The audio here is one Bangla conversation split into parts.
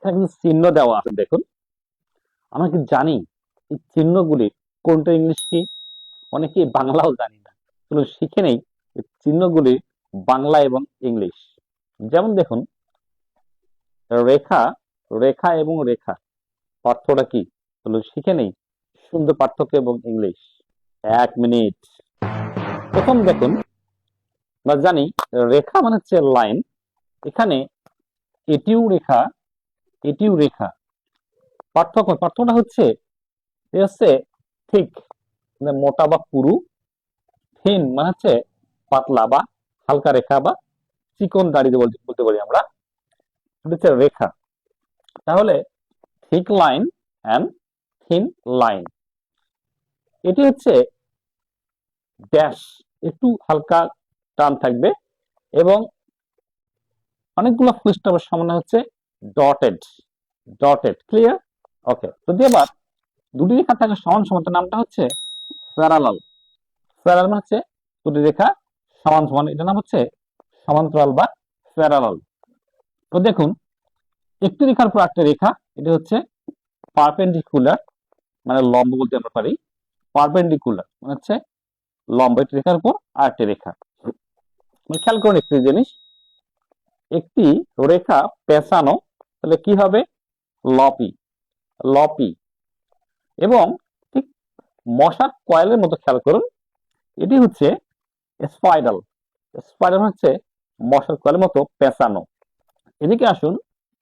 এখানে কিন্তু চিহ্ন দেওয়া আছে দেখুন। আমরা কি জানি এই চিহ্নগুলি কোনটা ইংলিশ কি? অনেকে বাংলাও জানি না। চলো শিখে নেই এই চিহ্নগুলি বাংলা এবং ইংলিশ। যেমন দেখুন, রেখা, রেখা এবং রেখা পার্থক্যটা কি? চলো শিখে নেই সুন্দর পার্থক্য এবং ইংলিশ। 1 মিনিট। প্রথম দেখুন, আমরা জানি রেখা মানে হচ্ছে লাইন। এখানে এটিও রেখা, এটিও রেখা। পার্থক্যটা হচ্ছে ঠিক মানে মোটা বা পুরু, থিন মানে হচ্ছে পাতলা বা হালকা রেখা বা চিকন দাড়ি বলতে পারি আমরা। এটা হচ্ছে রেখা। তাহলে thick line and thin line, এটি হচ্ছে ড্যাশ, একটু হালকা টান থাকবে এবং অনেকগুলো ফুল স্টপের সামনে হচ্ছে ডটেড, ডটেড। ক্লিয়ার? ওকে। যদি আবার দুটি রেখা থাকে সমান সমান, তার নামটা হচ্ছে প্যারালাল। প্যারালাল মানে হচ্ছে দুটি রেখা সমান সমান, এটার নাম হচ্ছে সমান্তরাল বা প্যারালাল। তো দেখুন, একটি রেখার পর একটা রেখা, এটা হচ্ছে পারপেন্ডিকুলার, মানে লম্ব বলতে আমরা পারি। পারপেন্ডিকুলার মানে হচ্ছে লম্ব, একটি রেখার উপর আরেকটি রেখা। খেয়াল করুন একটি জিনিস, একটি রেখা পেঁচানো, তাহলে কি হবে? লপি, লপি। এবং ঠিক মশার কয়েলের মতো খেয়াল করুন, এটি হচ্ছে স্পাইরাল। স্পাইরাল হচ্ছে মশার কয়েলের মতো পেঁচানো। এদিকে আসুন,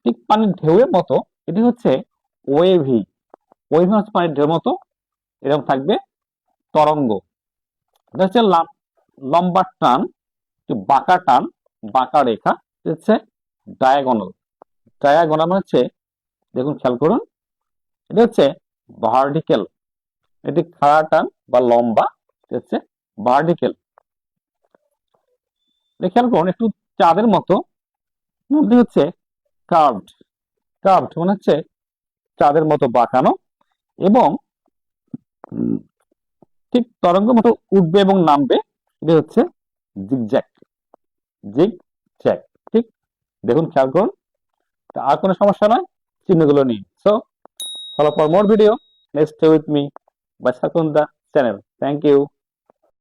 ঠিক পানির ঢেউয়ের মতো, এটি হচ্ছে ওয়েভি। ওয়েভি হচ্ছে পানির ঢেউয়ের মতো এরকম থাকবে তরঙ্গ। এটা হচ্ছে লম্বা টান, বাঁকা টান, বাঁকা রেখা হচ্ছে ডায়াগোনাল। ডায়াগোনাল মানে হচ্ছে, দেখুন খেয়াল করুন, এটা হচ্ছে ভার্টিক্যাল। এটি খাড়া টান বা লম্বা হচ্ছে ভার্টিক্যাল। খেয়াল করুন একটু চাঁদের মতো, মধ্যে হচ্ছে কার্ভড। কার্ভড মানে হচ্ছে চাঁদের মতো বাঁকানো এবং ঠিক তরঙ্গ মতো উঠবে এবং নামবে, এটা হচ্ছে জিগজ্যাগ, জিগজ্যাগ। ঠিক, দেখুন খেয়াল করুন। আর কোনো সমস্যা নয় চিহ্নগুলো নিয়ে। So follow for more video. Let's stay with me by Sakunda channel. Thank you.